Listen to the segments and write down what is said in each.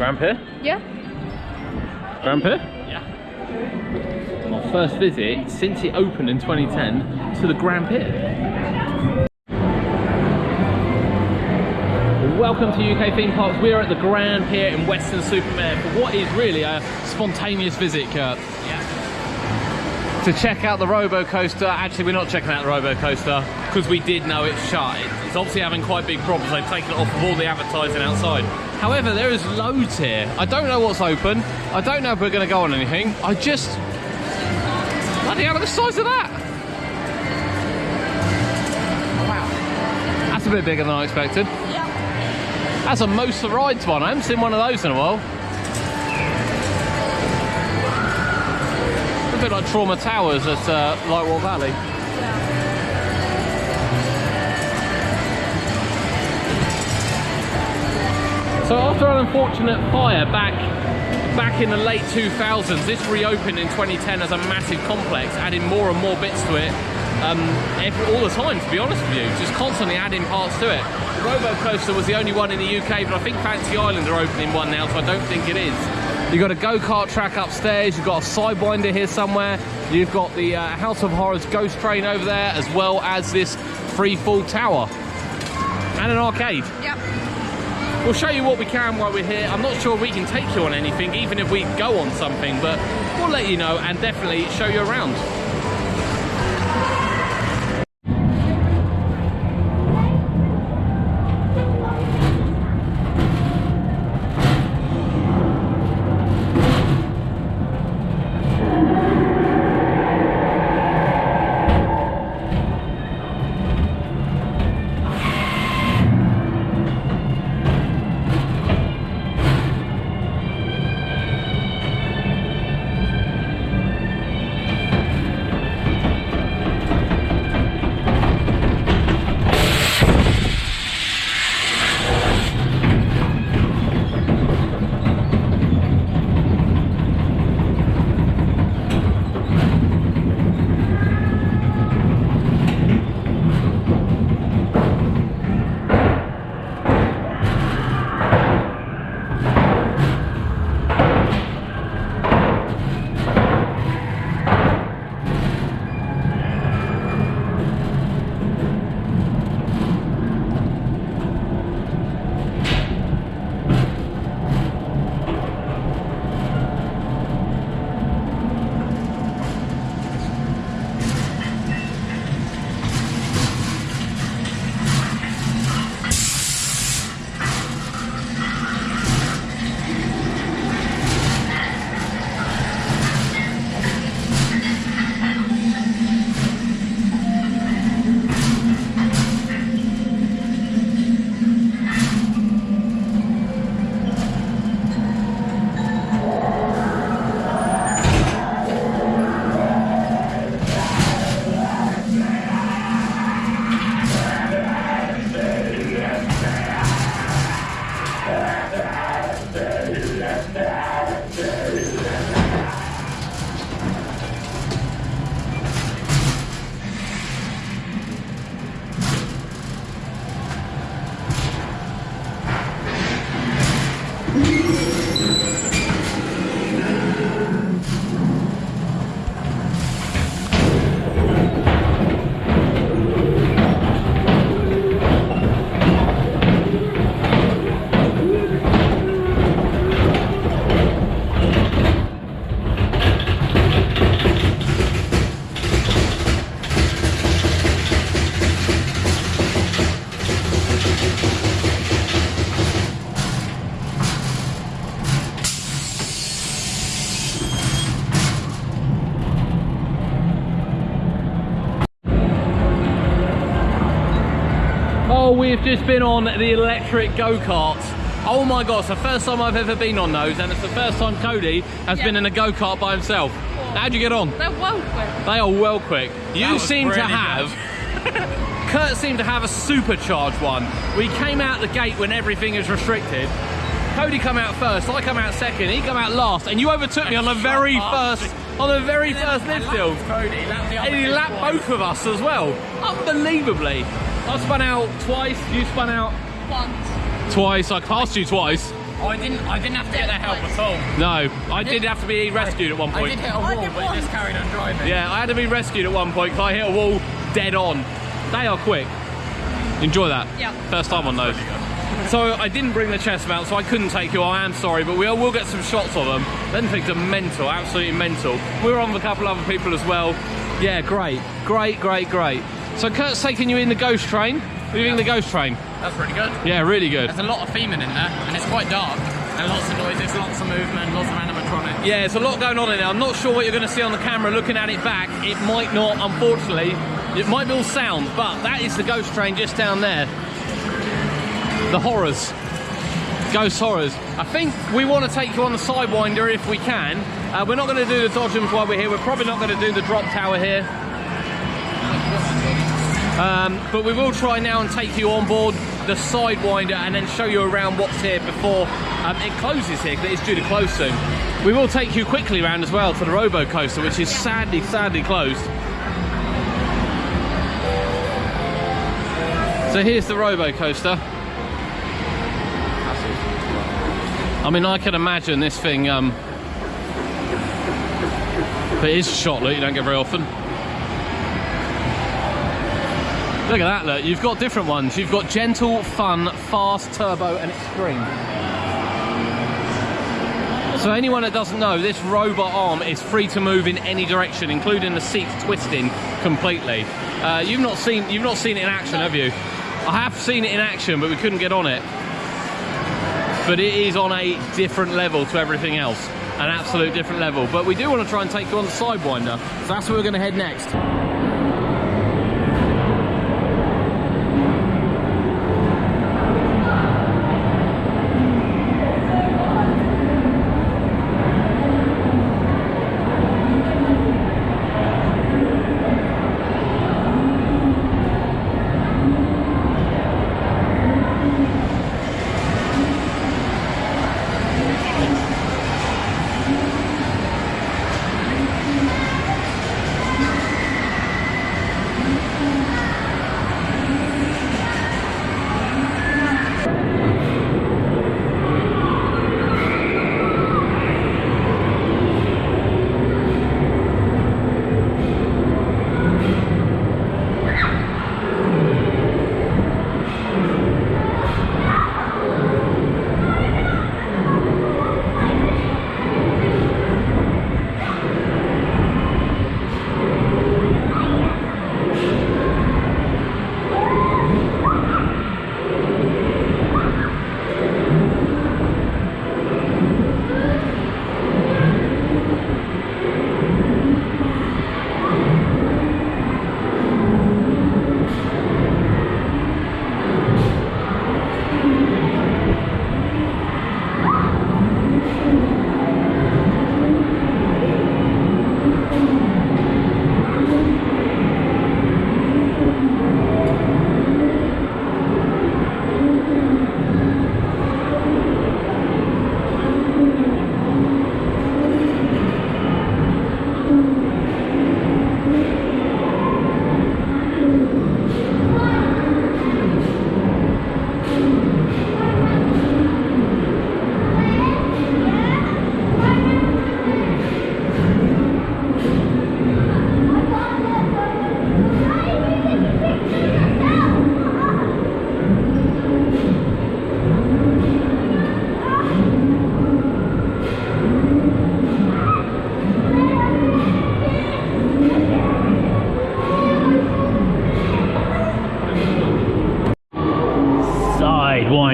Grand Pier? Yeah. Grand Pier? Yeah. My first visit since it opened in 2010 to the Grand Pier. Welcome to UK Theme Parks. We're at the Grand Pier in Weston-super-Mare for what is really a spontaneous visit, Kurt. Yeah. To check out the robo coaster. Actually, we're not checking out the robo coaster because we did know it's shut. It's obviously having quite big problems. They've taken it off of all the advertising outside. However, there is loads here. I don't know what's open. I don't know if we're going to go on anything. Bloody hell, look at the size of that! Wow. That's a bit bigger than I expected. Yeah. That's a most of the rides one. I haven't seen one of those in a while. A bit like Trauma Towers at Lightwall Valley. So after an unfortunate fire back in the late 2000s, this reopened in 2010 as a massive complex, adding more and more bits to it all the time, to be honest with you, just constantly adding parts to it. The robo coaster was the only one in the UK, but I think Fancy Island are opening one now, so I don't think it is. You've got a Go Kart track upstairs, you've got a Sidewinder here somewhere, you've got the House of Horrors Ghost Train over there, as well as this free-fall tower. And an arcade. Yep. We'll show you what we can while we're here. I'm not sure we can take you on anything, even if we go on something, but we'll let you know and definitely show you around. We've just been on the electric go-karts. Oh my gosh, the first time I've ever been on those, and it's the first time Cody has been in a go-kart by himself. How'd you get on? They're well quick. They are well quick. You seem to have... Kurt seemed to have a supercharged one. We came out the gate when everything is restricted. Cody come out first, I come out second, he come out last, and you overtook me on the very first lift hill. And he lapped both of us as well. Unbelievably. I spun out twice, you spun out Once. twice. I passed you twice. Oh, I didn't have to get that help at all. No, I did have to be rescued at one point. I did hit a wall, but it just carried on driving. Yeah, I had to be rescued at one point because I hit a wall dead on. They are quick. Enjoy that. Yeah. First time on those. So I didn't bring the chest mount, so I couldn't take you. I am sorry, but we'll get some shots of them. Them things are mental, absolutely mental. We're on with a couple other people as well. Yeah, great. So Kurt's taking you in the Ghost Train. What do you think of the Ghost Train? That's pretty good. Yeah, really good. There's a lot of theming in there, and it's quite dark. And lots of noises, lots of movement, lots of animatronics. Yeah, there's a lot going on in there. I'm not sure what you're going to see on the camera looking at it back. It might not, unfortunately. It might be all sound, but that is the Ghost Train just down there. The horrors. Ghost horrors. I think we want to take you on the Sidewinder if we can. We're not going to do the dodgems while we're here. We're probably not going to do the drop tower here. But we will try now and take you on board the Sidewinder and then show you around what's here before it closes here, because it is due to close soon. We will take you quickly around as well to the robo coaster, which is sadly closed. So here's the robo coaster. I mean, I can imagine this thing, but it is a shot, look, you don't get very often. Look at that, look, you've got different ones. You've got gentle, fun, fast, turbo, and extreme. So anyone that doesn't know, this robot arm is free to move in any direction, including the seats twisting completely. You've not seen it in action, have you? I have seen it in action, but we couldn't get on it. But it is on a different level to everything else, an absolute different level. But we do want to try and take you on the Sidewinder, so that's where we're going to head next.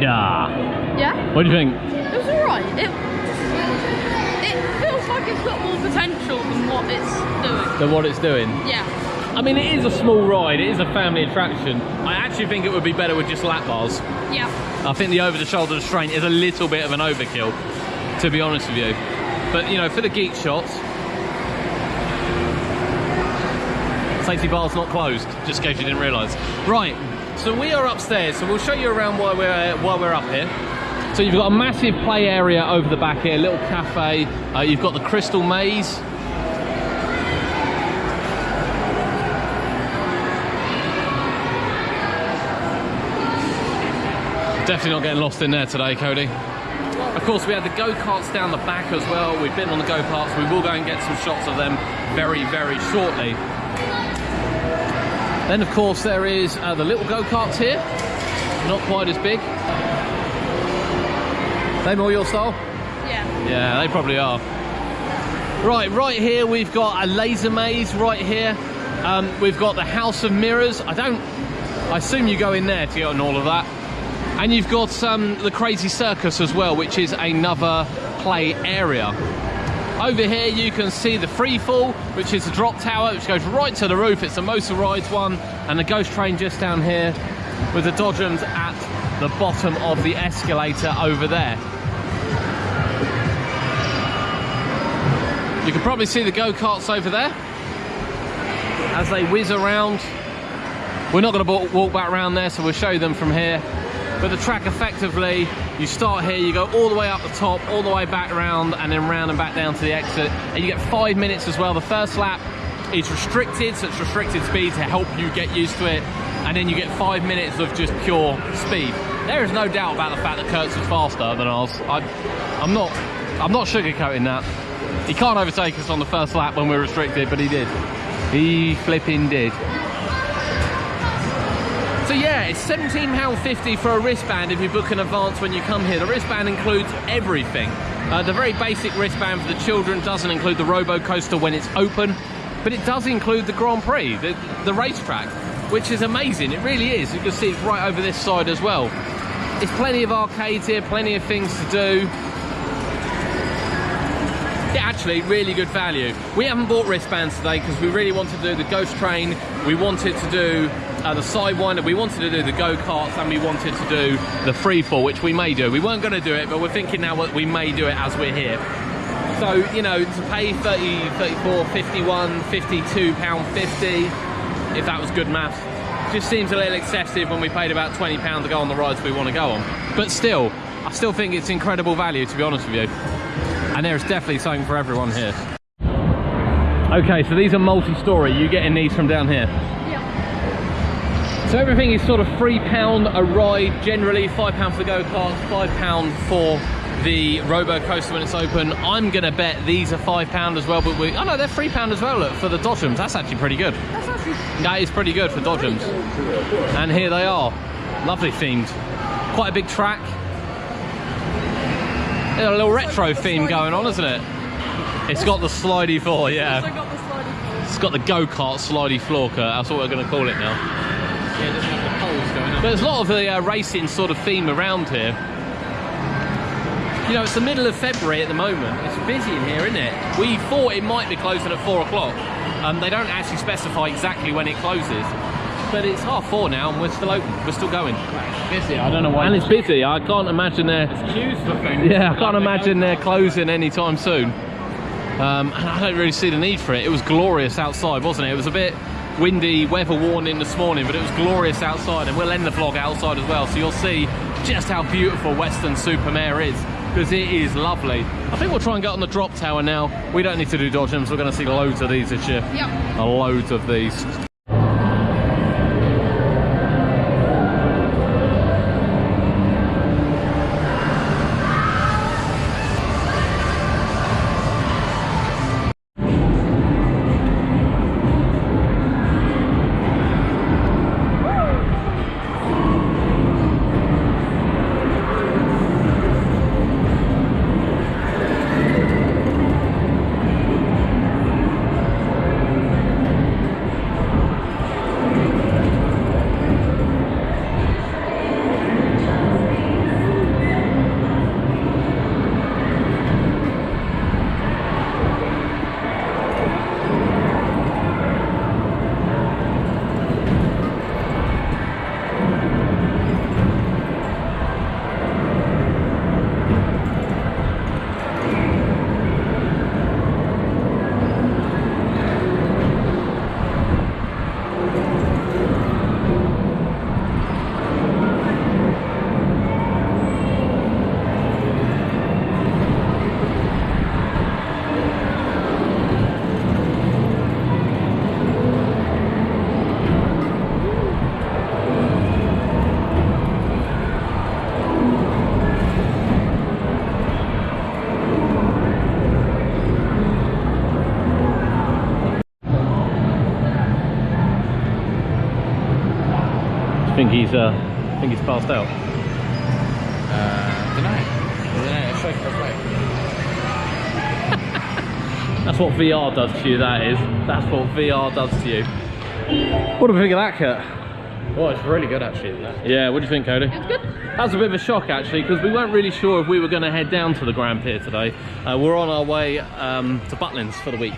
Yeah? What do you think? It was alright. It feels like it's got more potential than what it's doing. Than what it's doing? Yeah. I mean, it is a small ride, it is a family attraction. I actually think it would be better with just lap bars. Yeah. I think the over-the-shoulder restraint is a little bit of an overkill, to be honest with you. But, you know, for the geek shots, safety bar's not closed, just in case you didn't realise. Right, so we are upstairs, so we'll show you around while we're up here. So you've got a massive play area over the back here, little cafe. You've got the Crystal Maze. Definitely not getting lost in there today, Cody. Well, Of course, we had the Go Karts down the back as well. We've been on the Go Karts. We will go and get some shots of them very, very shortly. Then, of course, there is the little Go Karts here. Not quite as big. They more your style? Yeah. Yeah, they probably are. Right here we've got a laser maze right here. We've got the House of Mirrors. I assume you go in there to get on all of that. And you've got the Crazy Circus as well, which is another play area. Over here you can see the free fall, which is the drop tower, which goes right to the roof. It's a motor rides one, and the Ghost Train just down here with the Dodgems at the bottom of the escalator over there. You can probably see the Go Karts over there as they whiz around. We're not going to walk back around there, so we'll show you them from here. But the track, effectively, you start here, you go all the way up the top, all the way back around, and then round and back down to the exit. And you get 5 minutes as well. The first lap is restricted, so it's restricted speed to help you get used to it. And then you get 5 minutes of just pure speed. There is no doubt about the fact that Kurt's was faster than ours. I'm not sugarcoating that. He can't overtake us on the first lap when we're restricted, but he did. He flipping did. So yeah, it's £17.50 for a wristband if you book in advance when you come here. The wristband includes everything. The very basic wristband for the children doesn't include the robo coaster when it's open, but it does include the Grand Prix, the racetrack, which is amazing. It really is. You can see it's right over this side as well. There's plenty of arcades here, plenty of things to do. Yeah, actually, really good value. We haven't bought wristbands today because we really wanted to do the Ghost Train, we wanted to do the Sidewinder, we wanted to do the Go Karts, and we wanted to do the freefall, which we may do. We weren't going to do it, but we're thinking now we may do it as we're here. So, you know, to pay 30, 34, 51, £52.50, if that was good maths, just seems a little excessive when we paid about £20 to go on the rides we want to go on. But still, I still think it's incredible value, to be honest with you. And there's definitely something for everyone here. Okay, so these are multi-story. You getting these from down here? Yeah. So everything is sort of £3 a ride, generally £5 for the go-karts, £5 for the robo coaster when it's open. I'm gonna bet these are £5 as well, but oh no, they're £3 as well, look, for the Dodgems. That's actually pretty good. That is pretty good for Dodgems. And here they are, lovely themed. Quite a big track. There's a little retro theme going on, isn't it? It's got the slidey floor, yeah. It's got the go-kart slidey floor, Kurt. That's what we're going to call it now. Yeah, it doesn't have the poles going on. There's a lot of the racing sort of theme around here. You know, it's the middle of February at the moment. It's busy in here, isn't it? We thought it might be closing at 4 o'clock. They don't actually specify exactly when it closes. But it's 4:30 now and we're still open. We're still going. It's busy, I don't know why. And it's busy. I can't imagine they're... There's queues for things. Yeah, I can't imagine they're closing anytime soon. And I don't really see the need for it. It was glorious outside, wasn't it? It was a bit windy, weather warning this morning, but it was glorious outside, and we'll end the vlog outside as well, so you'll see just how beautiful Western Super Mare is, because it is lovely. I think we'll try and get on the drop tower now. We don't need to do Dodgems. We're going to see loads of these this year. Yep. Loads of these. Think he's passed out. Don't know. Shake it away. That's what VR does to you, that is. That's what VR does to you. What do we think of that, Kurt? Well, it's really good actually, isn't it? Yeah, what do you think, Cody? It's good. That was a bit of a shock actually, because we weren't really sure if we were going to head down to the Grand Pier today. We're on our way to Butlins for the week,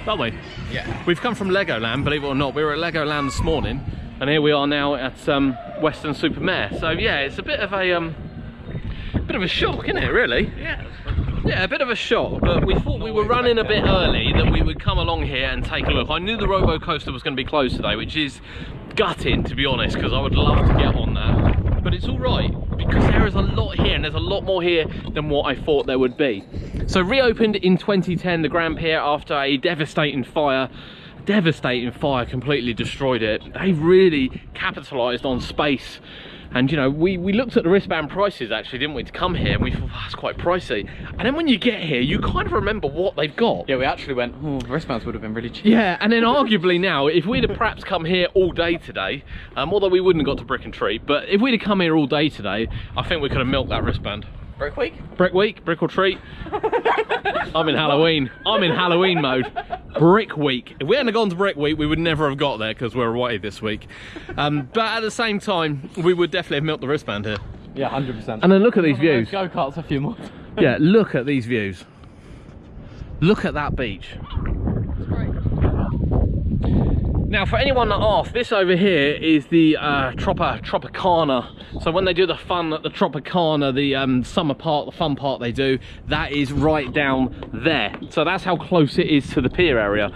aren't we? Yeah. We've come from Legoland, believe it or not. We were at Legoland this morning, and here we are now at Western Super Mare. So yeah, it's a bit of a shock, isn't it? Really? Yeah. Yeah, a bit of a shock, but we thought we were running a bit early, that we would come along here and take a look. I knew the robo coaster was going to be closed today, which is gutting, to be honest, because I would love to get on that. But it's all right, because there is a lot here, and there's a lot more here than what I thought there would be. So reopened in 2010, the Grand Pier, after a devastating fire. Devastating fire completely destroyed it. They really capitalised on space. And you know, we looked at the wristband prices actually, didn't we, to come here, and we thought, oh, that's quite pricey. And then when you get here, you kind of remember what they've got. Yeah, we actually went, oh, the wristbands would have been really cheap. Yeah, and then arguably now, if we'd have perhaps come here all day today, although we wouldn't have got to Brick and Treat, but if we'd have come here all day today, I think we could have milked that wristband. Brick week? Brick week, brick or treat. I'm in Halloween. I'm in Halloween mode. Brick week. If we hadn't gone to Brick week, we would never have got there because we're away this week. But at the same time, we would definitely have milked the wristband here. Yeah, 100%. And then look at these views. Go Karts a few more. Yeah, look at these views. Look at that beach. It's great. Now, for anyone that asks, this over here is the Tropicana. So when they do the fun at the Tropicana, the summer part, the fun part they do, that is right down there. So that's how close it is to the pier area.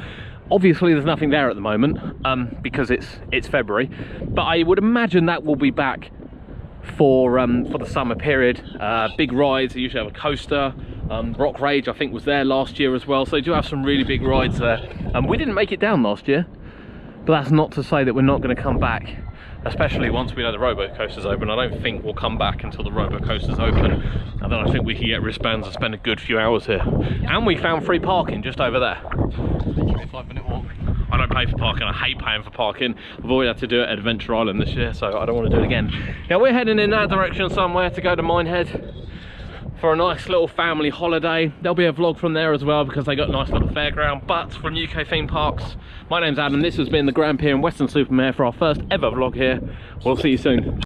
Obviously, there's nothing there at the moment because it's February, but I would imagine that will be back for the summer period. Big rides. They usually have a coaster. Rock Rage, I think, was there last year as well. So they do have some really big rides there. We didn't make it down last year. But that's not to say that we're not going to come back, especially once we know the robo coaster's open. I don't think we'll come back until the robo coaster's open, and then I think we can get wristbands and spend a good few hours here. And we found free parking just over there. 5-minute walk. I don't pay for parking. I hate paying for parking. I've always had to do it at Adventure Island this year, so I don't want to do it again. Now we're heading in that direction somewhere to go to Minehead for a nice little family holiday. There'll be a vlog from there as well because they got a nice little fairground. But from UK Theme Parks, my name's Adam. This has been the Grand Pier and Western Super Mare for our first ever vlog here. We'll see you soon.